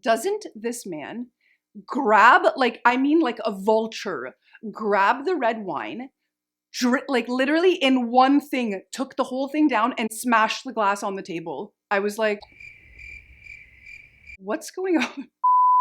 Doesn't this man grab, like, I mean like a vulture, grab the red wine, like literally in one thing, took the whole thing down and smashed the glass on the table. I was like, what's going on?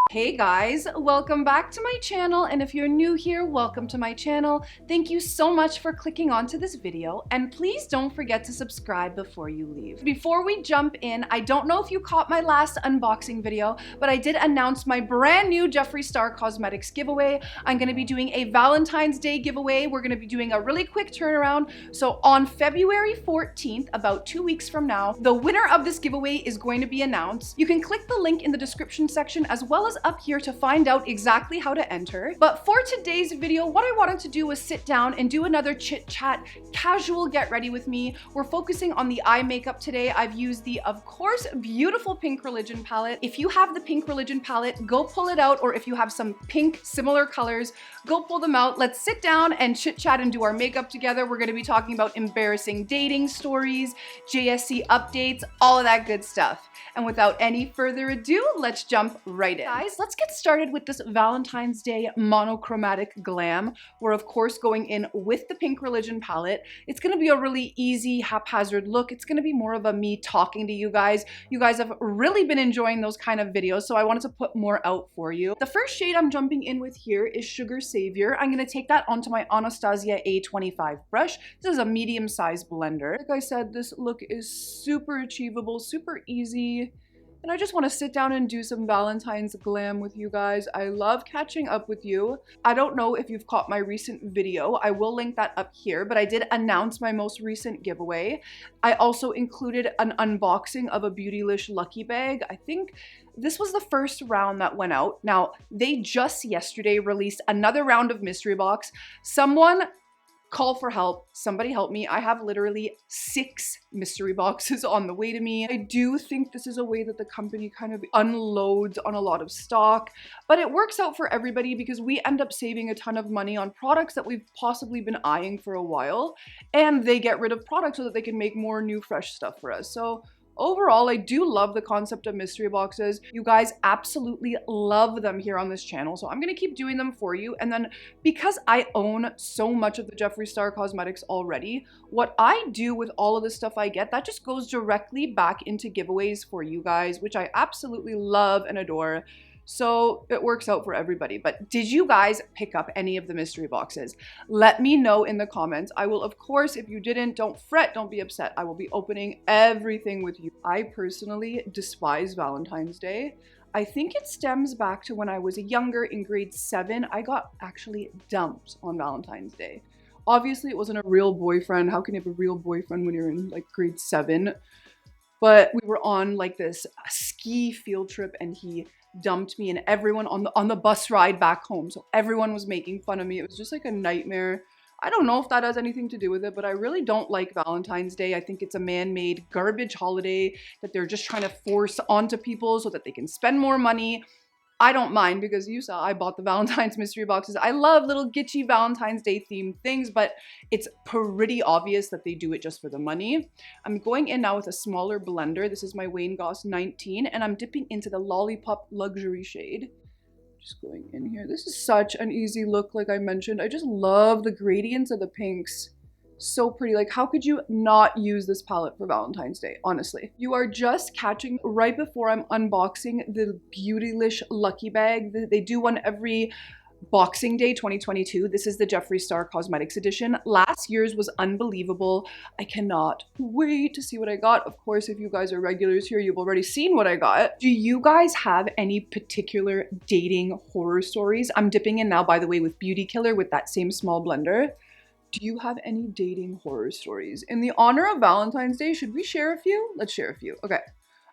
Hey guys, welcome back to my channel, and if you're new here, welcome to my channel. Thank you so much for clicking onto this video, and please don't forget to subscribe before you leave. Before we jump in, I don't know if you caught my last unboxing video, but I did announce my brand new Jeffree Star Cosmetics giveaway. I'm gonna be doing a Valentine's Day giveaway. We're gonna be doing a really quick turnaround. So on February 14th, about 2 weeks from now, the winner of this giveaway is going to be announced. You can click the link in the description section as well as up here to find out exactly how to enter. But for today's video, what I wanted to do was sit down and do another chit chat, casual get ready with me. We're focusing on the eye makeup today. I've used the, of course, beautiful Pink Religion palette. If you have the Pink Religion palette, go pull it out, or if you have some pink similar colors, go pull them out. Let's sit down and chit chat and do our makeup together. We're going to be talking about embarrassing dating stories, JSC updates, all of that good stuff. And without any further ado, let's jump right in. Guys, let's get started with this Valentine's Day monochromatic glam. We're of course going in with the Pink Religion palette. It's gonna be a really easy, haphazard look. It's gonna be more of a me talking to you guys. You guys have really been enjoying those kind of videos, so I wanted to put more out for you. The first shade I'm jumping in with here is Sugar Savior. I'm gonna take that onto my Anastasia A25 brush. This is a medium-sized blender. Like I said, this look is super achievable, super easy. And I just want to sit down and do some Valentine's glam with you guys. I love catching up with you. I don't know if you've caught my recent video. I will link that up here, but I did announce my most recent giveaway. I also included an unboxing of a Beautylish Lucky Bag. I think this was the first round that went out. Now, they just yesterday released another round of mystery box. Someone call for help. Somebody help me. I have literally 6 mystery boxes on the way to me. I do think this is a way that the company kind of unloads on a lot of stock, but it works out for everybody because we end up saving a ton of money on products that we've possibly been eyeing for a while, and they get rid of products so that they can make more new fresh stuff for us. So overall, I do love the concept of mystery boxes. You guys absolutely love them here on this channel, so I'm gonna keep doing them for you. And then because I own so much of the Jeffree Star Cosmetics already, what I do with all of the stuff I get, that just goes directly back into giveaways for you guys, which I absolutely love and adore. So it works out for everybody. But did you guys pick up any of the mystery boxes? Let me know in the comments. I will, of course, if you didn't, don't fret, don't be upset. I will be opening everything with you. I personally despise Valentine's Day. I think it stems back to when I was younger in grade 7. I got actually dumped on Valentine's Day. Obviously, it wasn't a real boyfriend. How can you have a real boyfriend when you're in like grade 7? But we were on like this ski field trip and he dumped me, and everyone on the bus ride back home, so everyone was making fun of me. It was just like a nightmare. I don't know if that has anything to do with it, but I really don't like Valentine's Day. I think it's a man-made garbage holiday that they're just trying to force onto people so that they can spend more money. I don't mind because you saw I bought the Valentine's mystery boxes. I love little gitchy Valentine's Day themed things, but it's pretty obvious that they do it just for the money. I'm going in now with a smaller blender. This is my Wayne Goss 19, and I'm dipping into the Lollipop Luxury shade. Just going in here. This is such an easy look, like I mentioned. I just love the gradients of the pinks. So pretty. Like, how could you not use this palette for Valentine's Day? Honestly, you are just catching right before I'm unboxing the Beautylish Lucky Bag. They do one every Boxing Day 2022. This is the Jeffree Star Cosmetics edition. Last year's was unbelievable. I cannot wait to see what I got. Of course, if you guys are regulars here, you've already seen what I got. Do you guys have any particular dating horror stories? I'm dipping in now, by the way, with Beauty Killer with that same small blender. Do you have any dating horror stories? In the honor of Valentine's Day, should we share a few? Let's share a few. Okay.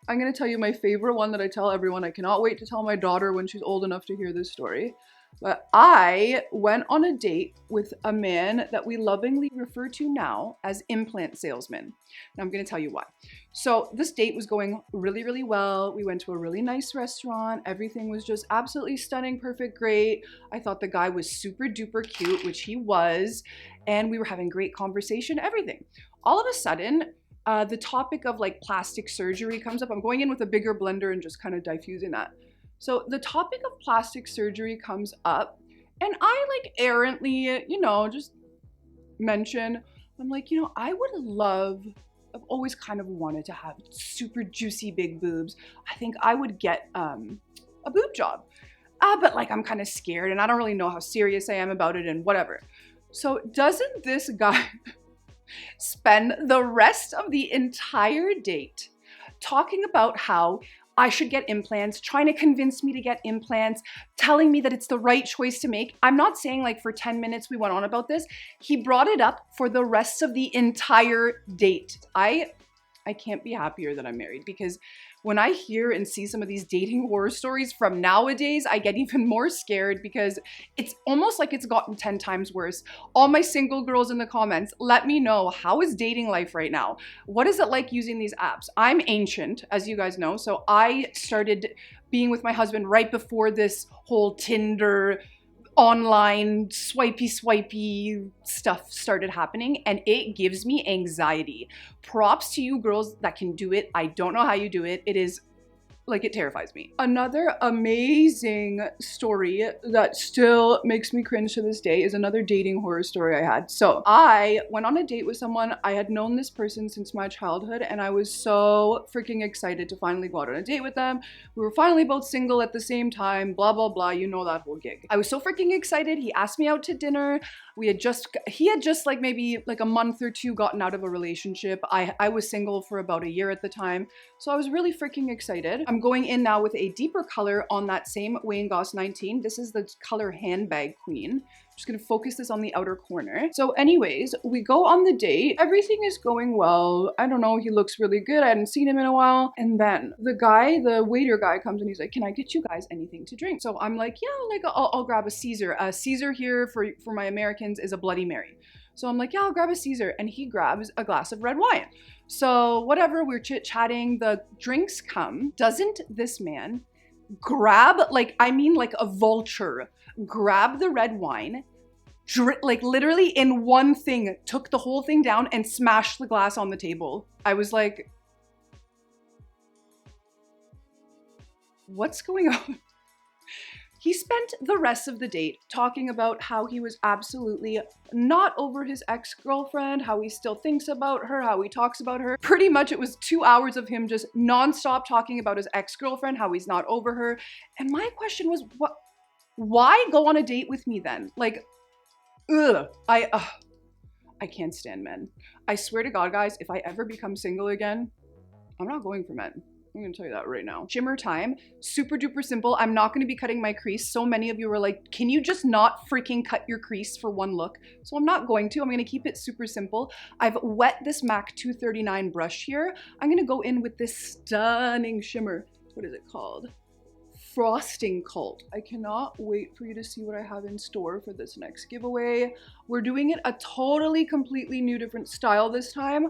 I'm going to tell you my favorite one that I tell everyone. I cannot wait to tell my daughter when she's old enough to hear this story. But I went on a date with a man that we lovingly refer to now as implant salesman. And I'm going to tell you why. So this date was going really, really well. We went to a really nice restaurant. Everything was just absolutely stunning, perfect, great. I thought the guy was super duper cute, which he was. And we were having great conversation, everything. All of a sudden, the topic of like plastic surgery comes up. I'm going in with a bigger blender and just kind of diffusing that. So the topic of plastic surgery comes up, and I like errantly, you know, just mention, I'm like, you know, I would love, I've always kind of wanted to have super juicy big boobs. I think I would get a boob job. But like I'm kind of scared and I don't really know how serious I am about it and whatever. So doesn't this guy spend the rest of the entire date talking about how I should get implants, trying to convince me to get implants, telling me that it's the right choice to make. I'm not saying like for 10 minutes we went on about this. He brought it up for the rest of the entire date. I can't be happier that I'm married, because when I hear and see some of these dating horror stories from nowadays, I get even more scared because it's almost like it's gotten 10 times worse. All my single girls in the comments, let me know, how is dating life right now? What is it like using these apps? I'm ancient, as you guys know, so I started being with my husband right before this whole Tinder online swipey stuff started happening, and it gives me anxiety. Props to you girls that can do it. I don't know how you do it. It is like, it terrifies me. Another amazing story that still makes me cringe to this day is another dating horror story I had. So I went on a date with someone. I had known this person since my childhood, and I was so freaking excited to finally go out on a date with them. We were finally both single at the same time, blah, blah, blah. You know that whole gig. I was so freaking excited. He asked me out to dinner. He had just like maybe like a month or two gotten out of a relationship. I was single for about a year at the time. So I was really freaking excited. I'm going in now with a deeper color on that same Wayne Goss 19. This is the color Handbag Queen. I'm just gonna focus this on the outer corner. So anyways, we go on the date. Everything is going well. I don't know, he looks really good. I hadn't seen him in a while. And then the waiter guy comes and he's like, can I get you guys anything to drink? So I'm like, yeah, like I'll grab a Caesar. A Caesar here for my Americans is a Bloody Mary. So I'm like, yeah, I'll grab a Caesar. And he grabs a glass of red wine. So whatever, we're chit-chatting, the drinks come. Doesn't this man grab, like, I mean like a vulture, grab the red wine, like literally in one thing, took the whole thing down and smashed the glass on the table. I was like, what's going on? He spent the rest of the date talking about how he was absolutely not over his ex-girlfriend, how he still thinks about her, how he talks about her. Pretty much it was 2 hours of him just nonstop talking about his ex-girlfriend, how he's not over her. And my question was, why go on a date with me then? Like, ugh, I can't stand men. I swear to God, guys, if I ever become single again, I'm not going for men. I'm gonna tell you that right now. Shimmer time, super duper simple. I'm not gonna be cutting my crease. So many of you were like, can you just not freaking cut your crease for one look? So I'm not going to. I'm gonna keep it super simple. I've wet this MAC 239 brush here. I'm gonna go in with this stunning shimmer. What is it called? Frosting Cult. I cannot wait for you to see what I have in store for this next giveaway. We're doing it a totally, completely new, different style this time.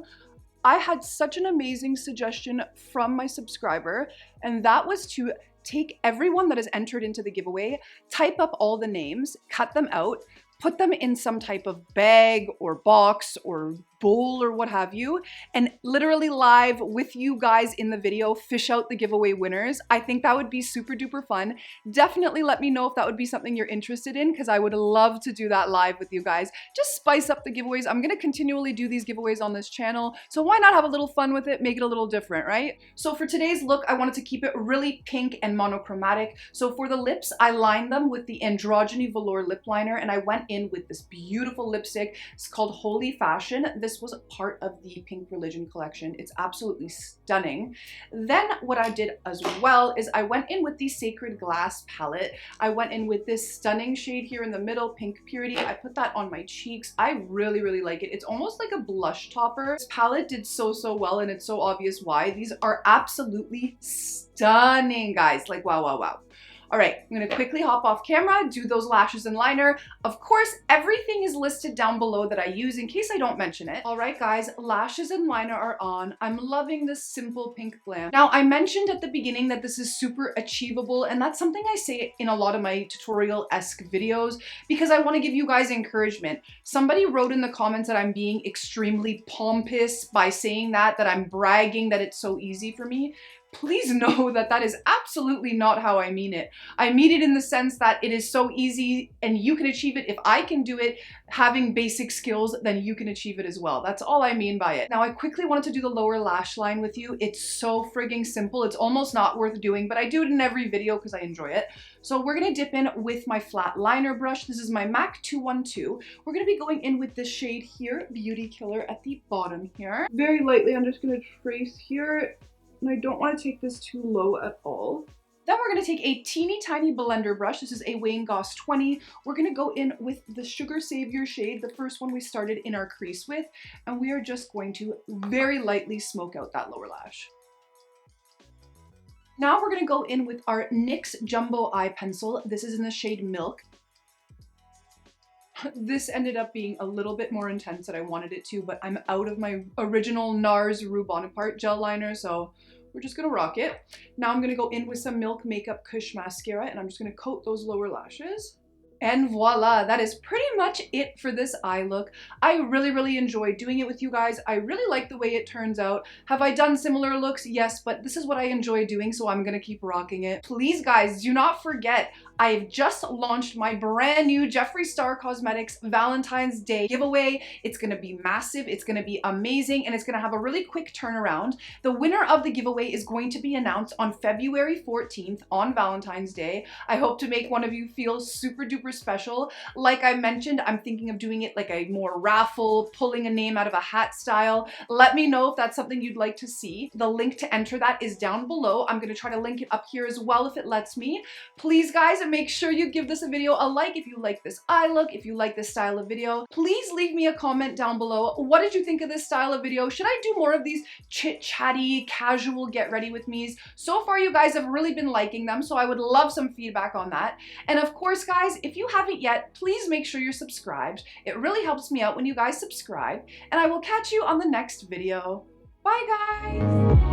I had such an amazing suggestion from my subscriber, and that was to take everyone that has entered into the giveaway, type up all the names, cut them out, put them in some type of bag or box or bowl or what have you, and literally live with you guys in the video, fish out the giveaway winners. I think that would be super duper fun. Definitely let me know if that would be something you're interested in, because I would love to do that live with you guys. Just spice up the giveaways. I'm gonna continually do these giveaways on this channel, so why not have a little fun with it, make it a little different, right? So for today's look, I wanted to keep it really pink and monochromatic. So for the lips, I lined them with the Androgyny Velour lip liner, and I went in with this beautiful lipstick. It's called Holy Fashion. This was a part of the Pink Religion collection. It's absolutely stunning. Then what I did as well is I went in with the Sacred Glass palette. I went in with this stunning shade here in the middle, Pink Purity. I put that on my cheeks. I really, really like it. It's almost like a blush topper. This palette did so well, and it's so obvious why. These are absolutely stunning, guys. Like, wow, wow, wow. All right, I'm gonna quickly hop off camera, do those lashes and liner. Of course, everything is listed down below that I use in case I don't mention it. All right, guys, lashes and liner are on. I'm loving this simple pink glam. Now, I mentioned at the beginning that this is super achievable, and that's something I say in a lot of my tutorial-esque videos because I wanna give you guys encouragement. Somebody wrote in the comments that I'm being extremely pompous by saying that I'm bragging that it's so easy for me. Please know that that is absolutely not how I mean it. I mean it in the sense that it is so easy and you can achieve it. If I can do it, having basic skills, then you can achieve it as well. That's all I mean by it. Now, I quickly wanted to do the lower lash line with you. It's so frigging simple. It's almost not worth doing, but I do it in every video because I enjoy it. So we're gonna dip in with my flat liner brush. This is my MAC 212. We're gonna be going in with this shade here, Beauty Killer, at the bottom here. Very lightly, I'm just gonna trace here. And I don't want to take this too low at all. Then we're going to take a teeny tiny blender brush. This is a Wayne Goss 20. We're going to go in with the Sugar Savior shade, the first one we started in our crease with, and we are just going to very lightly smoke out that lower lash. Now we're going to go in with our NYX Jumbo Eye Pencil. This is in the shade Milk. This ended up being a little bit more intense than I wanted it to, but I'm out of my original NARS Rue Bonaparte gel liner, so we're just gonna rock it. Now I'm gonna go in with some Milk Makeup Kush mascara, and I'm just gonna coat those lower lashes. And voila, that is pretty much it for this eye look. I really enjoy doing it with you guys. I really like the way it turns out. Have I done similar looks? Yes, but this is what I enjoy doing, so I'm gonna keep rocking it. Please guys, do not forget, I've just launched my brand new Jeffree Star Cosmetics Valentine's Day giveaway. It's gonna be massive, it's gonna be amazing, and it's gonna have a really quick turnaround. The winner of the giveaway is going to be announced on February 14th on Valentine's Day. I hope to make one of you feel super duper special. Like I mentioned, I'm thinking of doing it like a more raffle, pulling a name out of a hat style. Let me know if that's something you'd like to see. The link to enter that is down below. I'm gonna try to link it up here as well if it lets me. Please guys, make sure you give this video a like if you like this eye look, if you like this style of video. Please leave me a comment down below. What did you think of this style of video? Should I do more of these chit-chatty, casual get ready with me's? So far you guys have really been liking them, so I would love some feedback on that. And of course guys, if you haven't yet, please make sure you're subscribed. It really helps me out when you guys subscribe, and I will catch you on the next video. Bye guys!